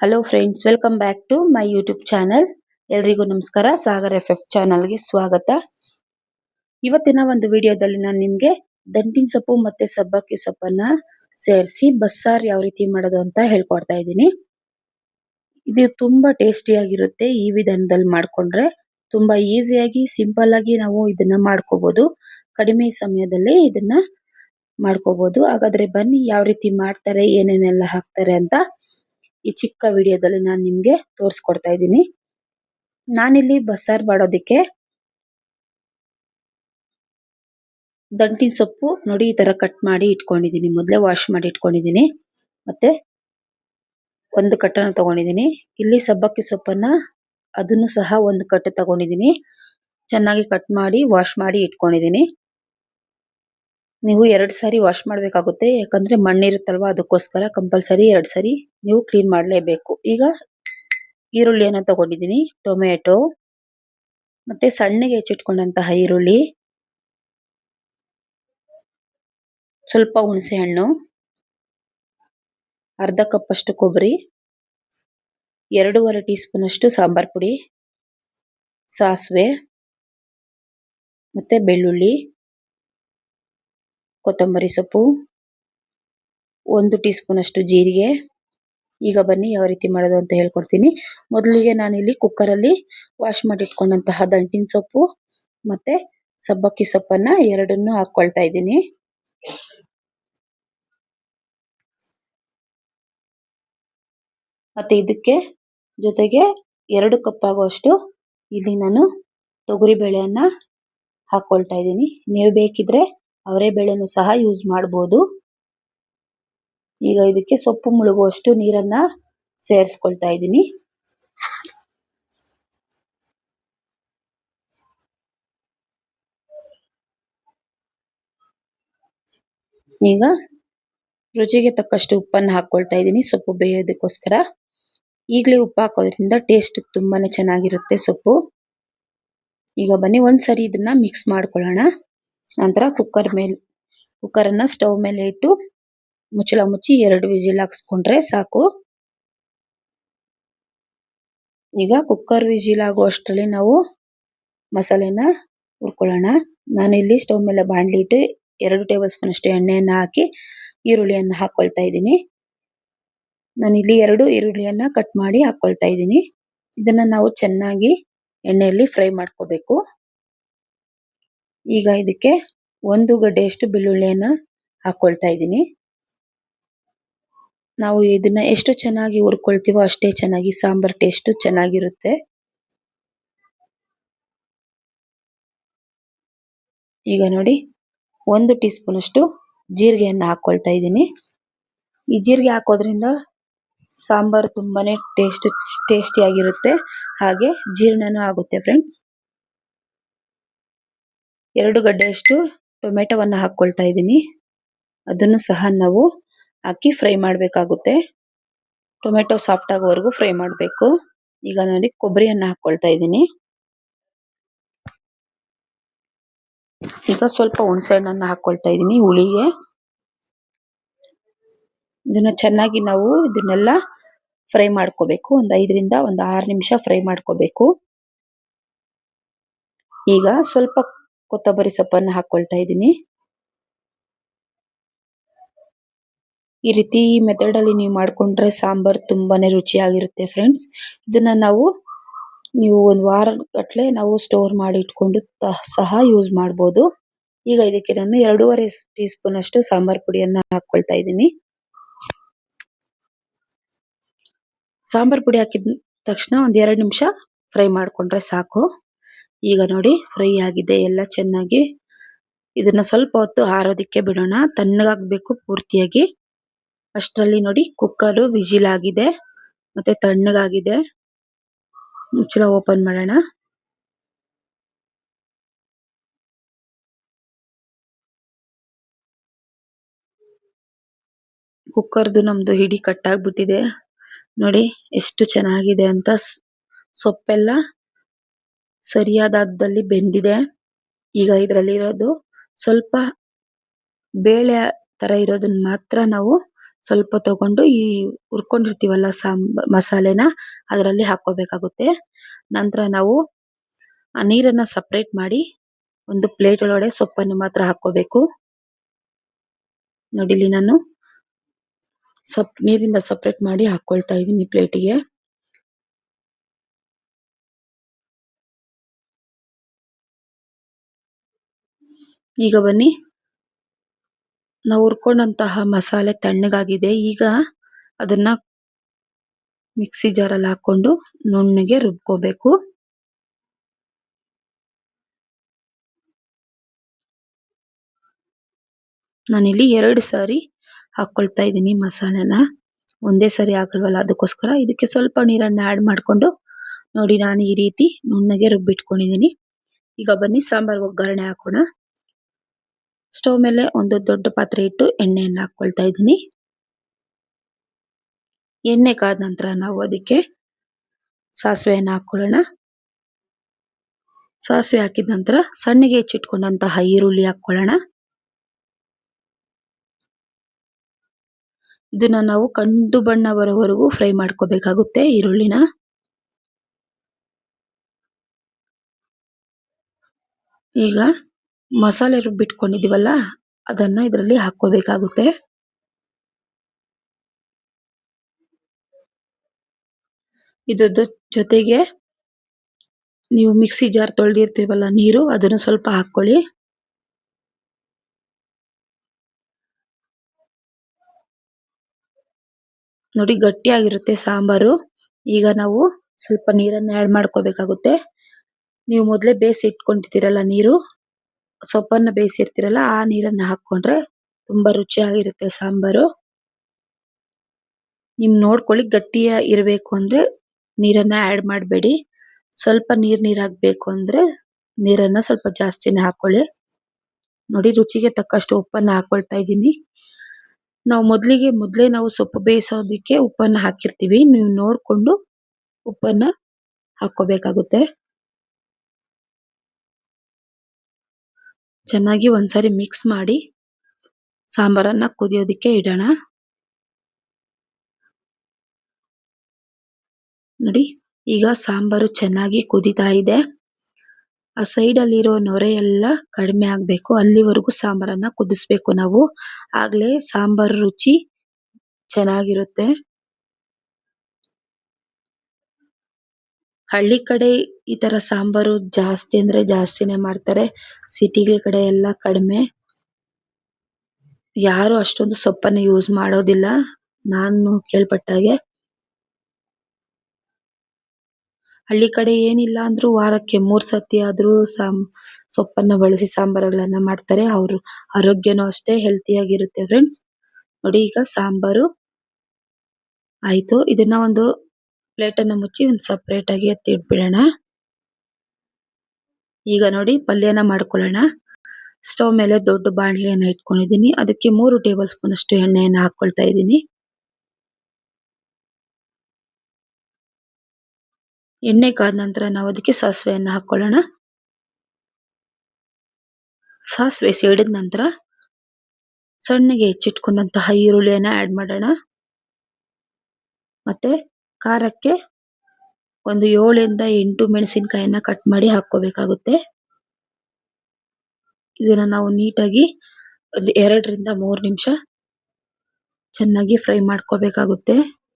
Hello friends, welcome back to my YouTube channel. ಎಲ್ರಿಗೂ ನಮಸ್ಕಾರ. Sagar FF ಚಾನಲ್ಗೆ ಸ್ವಾಗತ. ಇವತ್ತಿನ ಒಂದು ವಿಡಿಯೋದಲ್ಲಿ ನಾನು ನಿಮಗೆ ದಂಟಿನ ಸೊಪ್ಪು ಮತ್ತೆ ಸಬ್ಬಕ್ಕಿ ಸೊಪ್ಪನ್ನ ಸೇರಿಸಿ ಬಸ್ಸಾರ್ ಯಾವ ರೀತಿ ಮಾಡೋದು ಅಂತ ಹೇಳ್ಕೊಡ್ತಾ ಇದ್ದೀನಿ. ಇದು ತುಂಬಾ ಟೇಸ್ಟಿಯಾಗಿರುತ್ತೆ. ಈ ವಿಧಾನದಲ್ಲಿ ಮಾಡ್ಕೊಂಡ್ರೆ ತುಂಬಾ ಈಸಿಯಾಗಿ ಸಿಂಪಲ್ ಆಗಿ ನಾವು ಇದನ್ನ ಮಾಡ್ಕೋಬಹುದು. ಕಡಿಮೆ ಸಮಯದಲ್ಲಿ ಇದನ್ನ ಮಾಡ್ಕೋಬಹುದು. ಹಾಗಾದ್ರೆ ಬನ್ನಿ ಯಾವ ರೀತಿ ಮಾಡ್ತಾರೆ, ಏನೇನೆಲ್ಲ ಹಾಕ್ತಾರೆ ಅಂತ ಈ ಚಿಕ್ಕ ವಿಡಿಯೋದಲ್ಲಿ ನಾನು ನಿಮ್ಗೆ ತೋರಿಸ್ಕೊಡ್ತಾ ಇದ್ದೀನಿ. ನಾನಿಲ್ಲಿ ಬಸ್ಸಾರ್ ಮಾಡೋದಕ್ಕೆ ದಂಟಿನ ಸೊಪ್ಪು ನೋಡಿ ಈ ತರ ಕಟ್ ಮಾಡಿ ಇಟ್ಕೊಂಡಿದ್ದೀನಿ. ಮೊದಲೇ ವಾಶ್ ಮಾಡಿ ಇಟ್ಕೊಂಡಿದ್ದೀನಿ. ಮತ್ತೆ ಒಂದು ಕಟ್ಟನ್ನು ತಗೊಂಡಿದ್ದೀನಿ. ಇಲ್ಲಿ ಸಬ್ಬಕ್ಕಿ ಸೊಪ್ಪನ್ನ ಅದನ್ನು ಸಹ ಒಂದು ಕಟ್ಟು ತಗೊಂಡಿದ್ದೀನಿ. ಚೆನ್ನಾಗಿ ಕಟ್ ಮಾಡಿ ವಾಶ್ ಮಾಡಿ ಇಟ್ಕೊಂಡಿದ್ದೀನಿ. ನೀವು 2 ಸಾರಿ ವಾಶ್ ಮಾಡಬೇಕಾಗುತ್ತೆ. ಯಾಕಂದ್ರೆ ಮಣ್ಣಿರುತ್ತಲ್ವಾ, ಅದಕ್ಕೋಸ್ಕರ ಕಂಪಲ್ಸರಿ 2 ಸಾರಿ ನೀವು ಕ್ಲೀನ್ ಮಾಡಲೇಬೇಕು. ಈಗ ಈರುಳ್ಳಿಯನ್ನು ತಗೊಂಡಿದ್ದೀನಿ, ಟೊಮೆಟೊ, ಮತ್ತೆ ಸಣ್ಣಗೆ ಹೆಚ್ಚಿಟ್ಕೊಂಡಂತಹ ಈರುಳ್ಳಿ, ಸ್ವಲ್ಪ ಹುಣಸೆ ಹಣ್ಣು, ಅರ್ಧ ಕಪ್ ಅಷ್ಟು ಕೊಬ್ಬರಿ, 2.5 ಟೀ ಸ್ಪೂನ್ ಅಷ್ಟು ಸಾಂಬಾರ್ ಪುಡಿ, ಸಾಸಿವೆ, ಮತ್ತೆ ಬೆಳ್ಳುಳ್ಳಿ, ಕೊತ್ತಂಬರಿ ಸೊಪ್ಪು, 1 ಟೀ ಸ್ಪೂನ್ ಅಷ್ಟು ಜೀರಿಗೆ. ಈಗ ಬನ್ನಿ ಯಾವ ರೀತಿ ಮಾಡೋದು ಅಂತ ಹೇಳ್ಕೊಡ್ತೀನಿ. ಮೊದಲಿಗೆ ನಾನಿಲ್ಲಿ ಕುಕ್ಕರಲ್ಲಿ ವಾಶ್ ಮಾಡಿ ಇಟ್ಕೊಂಡಂತಹ ದಂಟಿನ ಸೊಪ್ಪು ಮತ್ತೆ ಸಬ್ಬಕ್ಕಿ ಸೊಪ್ಪನ್ನ ಎರಡನ್ನೂ ಹಾಕೊಳ್ತಾ ಇದ್ದೀನಿ. ಮತ್ತೆ ಇದಕ್ಕೆ ಜೊತೆಗೆ 2 ಕಪ್ ಆಗುವಷ್ಟು ಇಲ್ಲಿ ನಾನು ತೊಗರಿ ಬೇಳೆಯನ್ನ ಹಾಕೊಳ್ತಾ ಇದ್ದೀನಿ. ನೀವು ಬೇಕಿದ್ರೆ ಅವರೇ ಬೇಳೆನೂ ಸಹ ಯೂಸ್ ಮಾಡಬಹುದು. ಈಗ ಇದಕ್ಕೆ ಸೊಪ್ಪು ಮುಳುಗುವಷ್ಟು ನೀರನ್ನ ಸೇರಿಸ್ಕೊಳ್ತಾ ಇದ್ದೀನಿ. ಈಗ ರುಚಿಗೆ ತಕ್ಕಷ್ಟು ಉಪ್ಪನ್ನು ಹಾಕೊಳ್ತಾ ಇದ್ದೀನಿ ಸೊಪ್ಪು ಬೇಯೋದಕ್ಕೋಸ್ಕರ. ಈಗಲೇ ಉಪ್ಪು ಹಾಕೋದ್ರಿಂದ ಟೇಸ್ಟ್ ತುಂಬಾನೇ ಚೆನ್ನಾಗಿರುತ್ತೆ ಸೊಪ್ಪು. ಈಗ ಬನ್ನಿ ಒಂದ್ಸರಿ ಇದನ್ನ ಮಿಕ್ಸ್ ಮಾಡ್ಕೊಳ್ಳೋಣ. ನಂತರ ಕುಕ್ಕರನ್ನ ಸ್ಟವ್ ಮೇಲೆ ಇಟ್ಟು ಮುಚ್ಚಳ ಮುಚ್ಚಿ 2 ವಿಸಿಲ್ ಹಾಕ್ಸ್ಕೊಂಡ್ರೆ ಸಾಕು. ಈಗ ಕುಕ್ಕರ್ ವಿಸಿಲ್ ಆಗುವಷ್ಟರಲ್ಲಿ ನಾವು ಮಸಾಲೆನ ಹುರ್ಕೊಳ್ಳೋಣ. ನಾನಿಲ್ಲಿ ಸ್ಟವ್ ಮೇಲೆ ಬಾಣಲಿ ಇಟ್ಟು 2 ಟೇಬಲ್ ಸ್ಪೂನ್ ಅಷ್ಟು ಎಣ್ಣೆಯನ್ನು ಹಾಕಿ ಈರುಳ್ಳಿಯನ್ನು ಹಾಕೊಳ್ತಾ ಇದ್ದೀನಿ. ನಾನಿಲ್ಲಿ 2 ಈರುಳ್ಳಿಯನ್ನ ಕಟ್ ಮಾಡಿ ಹಾಕೊಳ್ತಾ ಇದ್ದೀನಿ. ಇದನ್ನ ನಾವು ಚೆನ್ನಾಗಿ ಎಣ್ಣೆಯಲ್ಲಿ ಫ್ರೈ ಮಾಡ್ಕೋಬೇಕು. ಈಗ ಇದಕ್ಕೆ 1 ಗಡ್ಡೆಯಷ್ಟು ಬೆಳ್ಳುಳ್ಳಿಯನ್ನ ಹಾಕೊಳ್ತಾ ಇದ್ದೀನಿ. ನಾವು ಇದನ್ನ ಎಷ್ಟು ಚೆನ್ನಾಗಿ ಹುರ್ಕೊಳ್ತೀವೋ ಅಷ್ಟೇ ಚೆನ್ನಾಗಿ ಸಾಂಬಾರ್ ಟೇಸ್ಟ್ ಚೆನ್ನಾಗಿರುತ್ತೆ. ಈಗ ನೋಡಿ 1 ಟೀ ಸ್ಪೂನ್ ಅಷ್ಟು ಜೀರಿಗೆಯನ್ನು ಹಾಕೊಳ್ತಾ ಇದ್ದೀನಿ. ಈ ಜೀರಿಗೆ ಹಾಕೋದ್ರಿಂದ ಸಾಂಬಾರ್ ತುಂಬಾನೇ ಟೇಸ್ಟಿಯಾಗಿರುತ್ತೆ, ಹಾಗೆ ಜೀರ್ಣನೂ ಆಗುತ್ತೆ ಫ್ರೆಂಡ್ಸ್. 2 ಗಡ್ಡೆಯಷ್ಟು ಟೊಮೆಟೊವನ್ನು ಹಾಕೊಳ್ತಾ ಇದ್ದೀನಿ. ಅದನ್ನು ಸಹ ನಾವು ಹಾಕಿ ಫ್ರೈ ಮಾಡಬೇಕಾಗುತ್ತೆ. ಟೊಮೆಟೊ ಸಾಫ್ಟ್ ಆಗೋವರೆಗೂ ಫ್ರೈ ಮಾಡಬೇಕು. ಈಗ ನೋಡಿ ಕೊಬ್ಬರಿಯನ್ನು ಹಾಕೊಳ್ತಾ ಇದ್ದೀನಿ. ಈಗ ಸ್ವಲ್ಪ ಹುಣಸೆ ಹಣ್ಣನ್ನು ಹಾಕೊಳ್ತಾ ಇದ್ದೀನಿ ಹುಳಿಗೆ. ಇದನ್ನ ಚೆನ್ನಾಗಿ ನಾವು ಇದನ್ನೆಲ್ಲ ಫ್ರೈ ಮಾಡ್ಕೋಬೇಕು. ಒಂದು 5 ರಿಂದ 6 ನಿಮಿಷ ಫ್ರೈ ಮಾಡ್ಕೋಬೇಕು. ಈಗ ಸ್ವಲ್ಪ ಕೊತ್ತಂಬರಿ ಸೊಪ್ಪನ್ನು ಹಾಕೊಳ್ತಾ ಇದ್ದೀನಿ. ಈ ರೀತಿ ಮೆಥಡ್ ಅಲ್ಲಿ ನೀವು ಮಾಡ್ಕೊಂಡ್ರೆ ಸಾಂಬಾರ್ ತುಂಬಾನೇ ರುಚಿಯಾಗಿರುತ್ತೆ ಫ್ರೆಂಡ್ಸ್. ಇದನ್ನ ನೀವು 1 ವಾರ ಗಟ್ಟಲೆ ನಾವು ಸ್ಟೋರ್ ಮಾಡಿ ಇಟ್ಕೊಂಡು ಸಹ ಯೂಸ್ ಮಾಡಬಹುದು. ಈಗ ಇದಕ್ಕೆ ನಾನು 2.5 ಟೀ ಸ್ಪೂನ್ ಅಷ್ಟು ಸಾಂಬಾರ್ ಪುಡಿಯನ್ನ ಹಾಕೊಳ್ತಾ ಇದ್ದೀನಿ. ಸಾಂಬಾರ್ ಪುಡಿ ಹಾಕಿದ ತಕ್ಷಣ 1-2 ನಿಮಿಷ ಫ್ರೈ ಮಾಡ್ಕೊಂಡ್ರೆ ಸಾಕು. ಈಗ ನೋಡಿ ಫ್ರೈ ಆಗಿದೆ ಎಲ್ಲ ಚೆನ್ನಾಗಿ. ಇದನ್ನ ಸ್ವಲ್ಪ ಹೊತ್ತು ಆರೋದಕ್ಕೆ ಬಿಡೋಣ, ತಣ್ಣಗಾಗಬೇಕು ಪೂರ್ತಿಯಾಗಿ. ಅಷ್ಟರಲ್ಲಿ ನೋಡಿ ಕುಕ್ಕರ್ ವಿಜಿಲ್ ಆಗಿದೆ ಮತ್ತೆ ತಣ್ಣಗಾಗಿದೆ. ಮುಚ್ಚಳ ಓಪನ್ ಮಾಡೋಣ. ಕುಕ್ಕರ್ದು ನಮ್ದು ಹಿಡಿ ಕಟ್ಟಾಗ್ಬಿಟ್ಟಿದೆ ನೋಡಿ ಎಷ್ಟು ಚೆನ್ನಾಗಿದೆ ಅಂತ. ಸೊಪ್ಪೆಲ್ಲ ಸರಿಯಾದ ಹದದಲ್ಲಿ ಬೆಂದಿದೆ. ಈಗ ಇದರಲ್ಲಿ ಇರೋದು ಸ್ವಲ್ಪ ಬೇಳೆ ತರ ಇರೋದನ್ನ ಮಾತ್ರ ನಾವು ಸ್ವಲ್ಪ ತಗೊಂಡು ಈ ಹುರ್ಕೊಂಡಿರ್ತೀವಲ್ಲ ಮಸಾಲೆನ ಅದರಲ್ಲಿ ಹಾಕೋಬೇಕಾಗುತ್ತೆ. ನಂತರ ನಾವು ಆ ನೀರನ್ನ ಸಪ್ರೇಟ್ ಮಾಡಿ ಒಂದು ಪ್ಲೇಟ್ ಒಳಗಡೆ ಸೊಪ್ಪನ್ನು ಮಾತ್ರ ಹಾಕೋಬೇಕು. ನೋಡಿ ಇಲ್ಲಿ ನಾನು ನೀರಿಂದ ಸಪ್ರೇಟ್ ಮಾಡಿ ಹಾಕೊಳ್ತಾ ಇದ್ದೀನಿ ಪ್ಲೇಟಿಗೆ. ಈಗ ಬನ್ನಿ, ನಾವು ಹುರ್ಕೊಂಡಂತಹ ಮಸಾಲೆ ತಣ್ಣಗಾಗಿದೆ. ಈಗ ಅದನ್ನ ಮಿಕ್ಸಿ ಜಾರಲ್ಲಿ ಹಾಕೊಂಡು ನುಣ್ಣಗೆ ರುಬ್ಕೋಬೇಕು. ನಾನಿಲ್ಲಿ 2 ಸಾರಿ ಹಾಕೊಳ್ತಾ ಇದ್ದೀನಿ ಮಸಾಲೆನ. ಒಂದೇ ಸರಿ ಹಾಕಲ್ವಲ್ಲ, ಅದಕ್ಕೋಸ್ಕರ ಇದಕ್ಕೆ ಸ್ವಲ್ಪ ನೀರನ್ನ ಆಡ್ ಮಾಡ್ಕೊಂಡು ನೋಡಿ ನಾನು ಈ ರೀತಿ ನುಣ್ಣಗೆ ರುಬ್ಬಿಟ್ಕೊಂಡಿದ್ದೀನಿ. ಈಗ ಬನ್ನಿ ಸಾಂಬಾರ್ ಒಗ್ಗರಣೆ ಹಾಕೋಣ. ಸ್ಟವ್ ಮೇಲೆ ಒಂದು ದೊಡ್ಡ ಪಾತ್ರೆ ಇಟ್ಟು ಎಣ್ಣೆಯನ್ನು ಹಾಕೊಳ್ತಾ ಇದ್ದೀನಿ. ಎಣ್ಣೆ ಕಾದ ನಂತರ ನಾವು ಅದಕ್ಕೆ ಸಾಸಿವೆಯನ್ನು ಹಾಕೊಳ್ಳೋಣ. ಸಾಸಿವೆ ಹಾಕಿದ ನಂತರ ಸಣ್ಣಗೆ ಹೆಚ್ಚಿಟ್ಕೊಂಡಂತಹ ಈರುಳ್ಳಿ ಹಾಕೊಳ್ಳೋಣ. ಇದನ್ನ ನಾವು ಕಂದು ಬಣ್ಣ ಬರೋವರೆಗೂ ಫ್ರೈ ಮಾಡ್ಕೋಬೇಕಾಗುತ್ತೆ ಈರುಳ್ಳಿನ. ಈಗ ಮಸಾಲೆ ರುಬ್ಬಿಟ್ಕೊಂಡಿದೀವಲ್ಲ ಅದನ್ನ ಇದರಲ್ಲಿ ಹಾಕೋಬೇಕಾಗುತ್ತೆ. ಇದ್ರ ಜೊತೆಗೆ ನೀವು ಮಿಕ್ಸಿ ಜಾರ್ ತೊಳೆದಿರ್ತೀವಲ್ಲ ನೀರು, ಅದನ್ನು ಸ್ವಲ್ಪ ಹಾಕೊಳ್ಳಿ. ನೋಡಿ ಗಟ್ಟಿಯಾಗಿರುತ್ತೆ ಸಾಂಬಾರು. ಈಗ ನಾವು ಸ್ವಲ್ಪ ನೀರನ್ನು ಆಡ್ ಮಾಡ್ಕೋಬೇಕಾಗುತ್ತೆ. ನೀವು ಮೊದಲೇ ಬೇಯಿಸಿ ಇಟ್ಕೊಂಡಿರ್ತೀರಲ್ಲ ನೀರು, ಸೊಪ್ಪನ್ನ ಬೇಯಿಸಿರ್ತೀರಲ್ಲ ಆ ನೀರನ್ನ ಹಾಕೊಂಡ್ರೆ ತುಂಬಾ ರುಚಿಯಾಗಿರುತ್ತೆ ಸಾಂಬಾರು. ನಿಮ್ ನೋಡ್ಕೊಳ್ಳಿ, ಗಟ್ಟಿಯ ಇರಬೇಕು ಅಂದ್ರೆ ನೀರನ್ನ ಆಡ್ ಮಾಡಬೇಡಿ. ಸ್ವಲ್ಪ ನೀರಾಗಬೇಕು ಅಂದ್ರೆ ನೀರನ್ನ ಸ್ವಲ್ಪ ಜಾಸ್ತಿನೇ ಹಾಕೊಳ್ಳಿ. ನೋಡಿ ರುಚಿಗೆ ತಕ್ಕಷ್ಟು ಉಪ್ಪನ್ನ ಹಾಕೊಳ್ತಾ ಇದ್ದೀನಿ. ನಾವು ಮೊದಲೇ ನಾವು ಸೊಪ್ಪು ಬೇಯಿಸೋದಕ್ಕೆ ಉಪ್ಪನ್ನ ಹಾಕಿರ್ತೀವಿ. ನೀವು ನೋಡ್ಕೊಂಡು ಉಪ್ಪನ್ನ ಹಾಕೋಬೇಕಾಗುತ್ತೆ. ಚೆನ್ನಾಗಿ ಒಂದ್ಸರಿ ಮಿಕ್ಸ್ ಮಾಡಿ ಸಾಂಬಾರನ್ನ ಕುದಿಯೋದಕ್ಕೆ ಇಡೋಣ. ನೋಡಿ ಈಗ ಸಾಂಬಾರು ಚೆನ್ನಾಗಿ ಕುದೀತಾ ಇದೆ. ಆ ಸೈಡಲ್ಲಿರೋ ನೊರೆ ಎಲ್ಲ ಕಡಿಮೆ ಆಗಬೇಕು, ಅಲ್ಲಿವರೆಗೂ ಸಾಂಬಾರನ್ನ ಕುದಿಸ್ಬೇಕು ನಾವು. ಆಗ್ಲೇ ಸಾಂಬಾರು ರುಚಿ ಚೆನ್ನಾಗಿರುತ್ತೆ. ಹಳ್ಳಿ ಕಡೆ ಈ ತರ ಸಾಂಬಾರು ಜಾಸ್ತಿ ಅಂದ್ರೆ ಜಾಸ್ತಿನೇ ಮಾಡ್ತಾರೆ. ಸಿಟಿಗಳ ಕಡೆ ಎಲ್ಲ ಕಡಿಮೆ. ಯಾರು ಅಷ್ಟೊಂದು ಸೊಪ್ಪನ್ನ ಯೂಸ್ ಮಾಡೋದಿಲ್ಲ ನಾನು ಕೇಳ್ಪಟ್ಟಾಗೆ. ಹಳ್ಳಿ ಕಡೆ ಏನಿಲ್ಲ ಅಂದ್ರೂ ವಾರಕ್ಕೆ 3 ಸತಿ ಆದ್ರೂ ಸೊಪ್ಪನ್ನ ಬಳಸಿ ಸಾಂಬಾರುಗಳನ್ನ ಮಾಡ್ತಾರೆ. ಅವರು ಆರೋಗ್ಯನೂ ಅಷ್ಟೇ ಹೆಲ್ತಿಯಾಗಿರುತ್ತೆ ಫ್ರೆಂಡ್ಸ್. ನೋಡಿ ಈಗ ಸಾಂಬಾರು ಆಯ್ತು. ಇದನ್ನ ಒಂದು ಪ್ಲೇಟನ್ನ ಮುಚ್ಚಿ ಒಂದು ಸಪ್ರೇಟ್ ಆಗಿ ಎತ್ತಿಟ್ಬಿಡೋಣ. ಈಗ ನೋಡಿ ಪಲ್ಯನ ಮಾಡ್ಕೊಳ್ಳೋಣ. ಸ್ಟವ್ ಮೇಲೆ ದೊಡ್ಡ ಬಾಣಲೆಯನ್ನ ಇಟ್ಕೊಂಡಿದ್ದೀನಿ. ಅದಕ್ಕೆ 3 ಟೇಬಲ್ ಸ್ಪೂನ್ ಅಷ್ಟು ಎಣ್ಣೆಯನ್ನ ಹಾಕೊಳ್ತಾ ಇದ್ದೀನಿ. ಎಣ್ಣೆ ಕಾದ ನಂತರ ನಾವು ಅದಕ್ಕೆ ಸಾಸಿವೆಯನ್ನ ಹಾಕೊಳ್ಳೋಣ. ಸಾಸಿವೆ ಸಿಡಿದ ನಂತರ ಸಣ್ಣಗೆ ಹೆಚ್ಚಿಟ್ಕೊಂಡಂತಹ ಈರುಳ್ಳಿಯನ್ನ ಆಡ್ ಮಾಡೋಣ. ಮತ್ತೆ ಖಾರಕ್ಕೆ ಒಂದು 7 ಇಂದ 8 ಮೆಣಸಿನಕಾಯಿಯನ್ನ ಕಟ್ ಮಾಡಿ ಹಾಕೋಬೇಕಾಗುತ್ತೆ. ಇದನ್ನ ನಾವು ನೀಟಾಗಿ ಒಂದು 2 ರಿಂದ 3 ನಿಮಿಷ ಚೆನ್ನಾಗಿ ಫ್ರೈ ಮಾಡ್ಕೋಬೇಕಾಗುತ್ತೆ.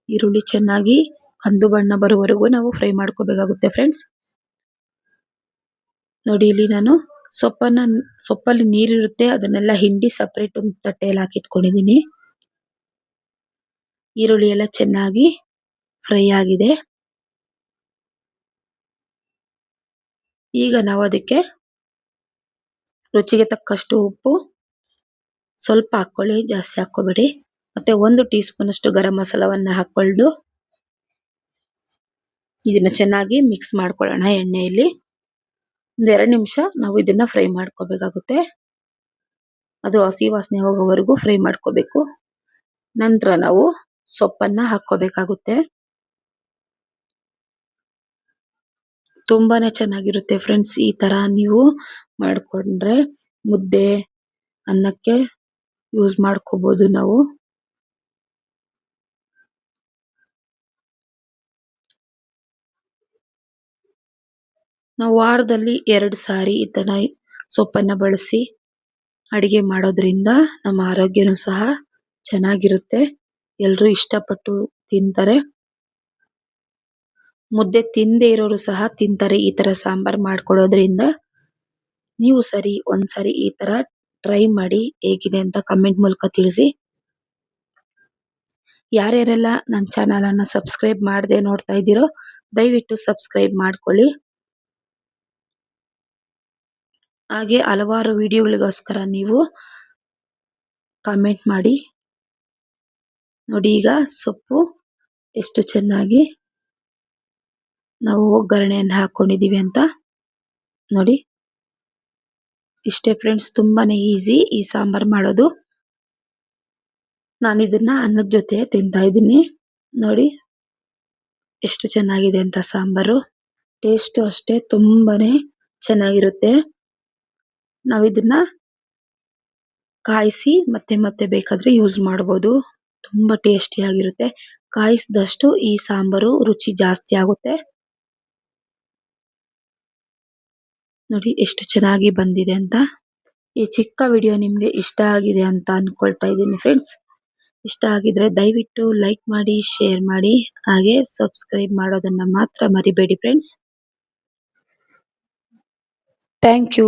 ಈರುಳ್ಳಿ ಚೆನ್ನಾಗಿ ಕಂದು ಬಣ್ಣ ಬರುವವರೆಗೂ ನಾವು ಫ್ರೈ ಮಾಡ್ಕೋಬೇಕಾಗುತ್ತೆ ಫ್ರೆಂಡ್ಸ್. ನೋಡಿ ಇಲ್ಲಿ ನಾನು ಸೊಪ್ಪಲ್ಲಿ ನೀರಿರುತ್ತೆ, ಅದನ್ನೆಲ್ಲ ಹಿಂಡಿ ಸಪ್ರೇಟ್ ಒಂದು ತಟ್ಟೆಯಲ್ಲಿ ಹಾಕಿಟ್ಕೊಂಡಿದ್ದೀನಿ. ಈರುಳ್ಳಿ ಎಲ್ಲ ಚೆನ್ನಾಗಿ ಫ್ರೈ ಆಗಿದೆ. ಈಗ ನಾವು ಅದಕ್ಕೆ ರುಚಿಗೆ ತಕ್ಕಷ್ಟು ಉಪ್ಪು ಸ್ವಲ್ಪ ಹಾಕೊಳ್ಳಿ, ಜಾಸ್ತಿ ಹಾಕೋಬೇಡಿ. ಮತ್ತೆ 1 ಟೀ ಸ್ಪೂನ್ ಅಷ್ಟು ಗರಂ ಮಸಾಲವನ್ನ ಹಾಕೊಂಡು ಇದನ್ನ ಚೆನ್ನಾಗಿ ಮಿಕ್ಸ್ ಮಾಡ್ಕೊಳ್ಳೋಣ. ಎಣ್ಣೆಯಲ್ಲಿ ಒಂದು 2 ನಿಮಿಷ ನಾವು ಇದನ್ನ ಫ್ರೈ ಮಾಡ್ಕೋಬೇಕಾಗುತ್ತೆ. ಅದು ಹಸಿ ವಾಸನೆ ಹೋಗೋವರೆಗೂ ಫ್ರೈ ಮಾಡ್ಕೋಬೇಕು. ನಂತರ ನಾವು ಸೊಪ್ಪನ್ನ ಹಾಕೋಬೇಕಾಗುತ್ತೆ. ತುಂಬಾನೇ ಚೆನ್ನಾಗಿರುತ್ತೆ ಫ್ರೆಂಡ್ಸ್. ಈ ತರ ನೀವು ಮಾಡ್ಕೊಂಡ್ರೆ ಮುದ್ದೆ ಅನ್ನಕ್ಕೆ ಯೂಸ್ ಮಾಡ್ಕೋಬಹುದು ನಾವು. ನಾವು ವಾರದಲ್ಲಿ 2 ಸಾರಿ ಇದನ್ನ ಸೊಪ್ಪನ್ನ ಬಳಸಿ ಅಡಿಗೆ ಮಾಡೋದ್ರಿಂದ ನಮ್ಮ ಆರೋಗ್ಯನೂ ಸಹ ಚೆನ್ನಾಗಿರುತ್ತೆ. ಎಲ್ರೂ ಇಷ್ಟಪಟ್ಟು ತಿಂತಾರೆ. ಮುದ್ದೆ ತಿನ್ನದೇ ಇರೋರು ಸಹ ತಿಂತಾರೆ ಈ ತರ ಸಾಂಬಾರ್ ಮಾಡ್ಕೊಡೋದ್ರಿಂದ. ನೀವು ಒಂದ್ಸರಿ ಈ ತರ ಟ್ರೈ ಮಾಡಿ ಹೇಗಿದೆ ಅಂತ ಕಮೆಂಟ್ ಮೂಲಕ ತಿಳಿಸಿ. ಯಾರ್ಯಾರೆಲ್ಲ ನನ್ನ ಚಾನಲ್ ಅನ್ನ ಸಬ್ಸ್ಕ್ರೈಬ್ ಮಾಡದೆ ನೋಡ್ತಾ ಇದ್ದೀರೋ ದಯವಿಟ್ಟು ಸಬ್ಸ್ಕ್ರೈಬ್ ಮಾಡ್ಕೊಳ್ಳಿ. ಹಾಗೆ ಹಲವಾರು ವಿಡಿಯೋಗಳಿಗೋಸ್ಕರ ನೀವು ಕಾಮೆಂಟ್ ಮಾಡಿ. ನೋಡಿ ಈಗ ಸೊಪ್ಪು ಎಷ್ಟು ಚೆನ್ನಾಗಿ ನಾವು ಒಗ್ಗರಣೆಯನ್ನು ಹಾಕೊಂಡಿದೀವಿ ಅಂತ ನೋಡಿ. ಇಷ್ಟೇ ಫ್ರೆಂಡ್ಸ್, ತುಂಬಾನೇ ಈಸಿ ಈ ಸಾಂಬಾರ್ ಮಾಡೋದು. ನಾನು ಇದನ್ನ ಅನ್ನದ ಜೊತೆ ತಿಂತಾ ಇದ್ದೀನಿ. ನೋಡಿ ಎಷ್ಟು ಚೆನ್ನಾಗಿದೆ ಅಂತ ಸಾಂಬಾರು. ಟೇಸ್ಟ್ ಅಷ್ಟೇ ತುಂಬಾನೇ ಚೆನ್ನಾಗಿರುತ್ತೆ. ನಾವಿದನ್ನ ಕಾಯಿಸಿ ಮತ್ತೆ ಮತ್ತೆ ಬೇಕಾದ್ರೆ ಯೂಸ್ ಮಾಡಬಹುದು. ತುಂಬಾ ಟೇಸ್ಟಿ ಆಗಿರುತ್ತೆ. ಕಾಯಿಸಿದಷ್ಟು ಈ ಸಾಂಬಾರು ರುಚಿ ಜಾಸ್ತಿ ಆಗುತ್ತೆ. ನೋಡಿ ಎಷ್ಟು ಚೆನ್ನಾಗಿ ಬಂದಿದೆ ಅಂತ. ಈ ಚಿಕ್ಕ ವಿಡಿಯೋ ನಿಮ್ಗೆ ಇಷ್ಟ ಆಗಿದೆ ಅಂತ ಅನ್ಕೊಳ್ತಾ ಇದ್ದೀನಿ ಫ್ರೆಂಡ್ಸ್. ಇಷ್ಟ ಆಗಿದ್ರೆ ದಯವಿಟ್ಟು ಲೈಕ್ ಮಾಡಿ, ಶೇರ್ ಮಾಡಿ, ಹಾಗೆ ಸಬ್ಸ್ಕ್ರೈಬ್ ಮಾಡೋದನ್ನ ಮಾತ್ರ ಮರಿಬೇಡಿ ಫ್ರೆಂಡ್ಸ್. Thank you.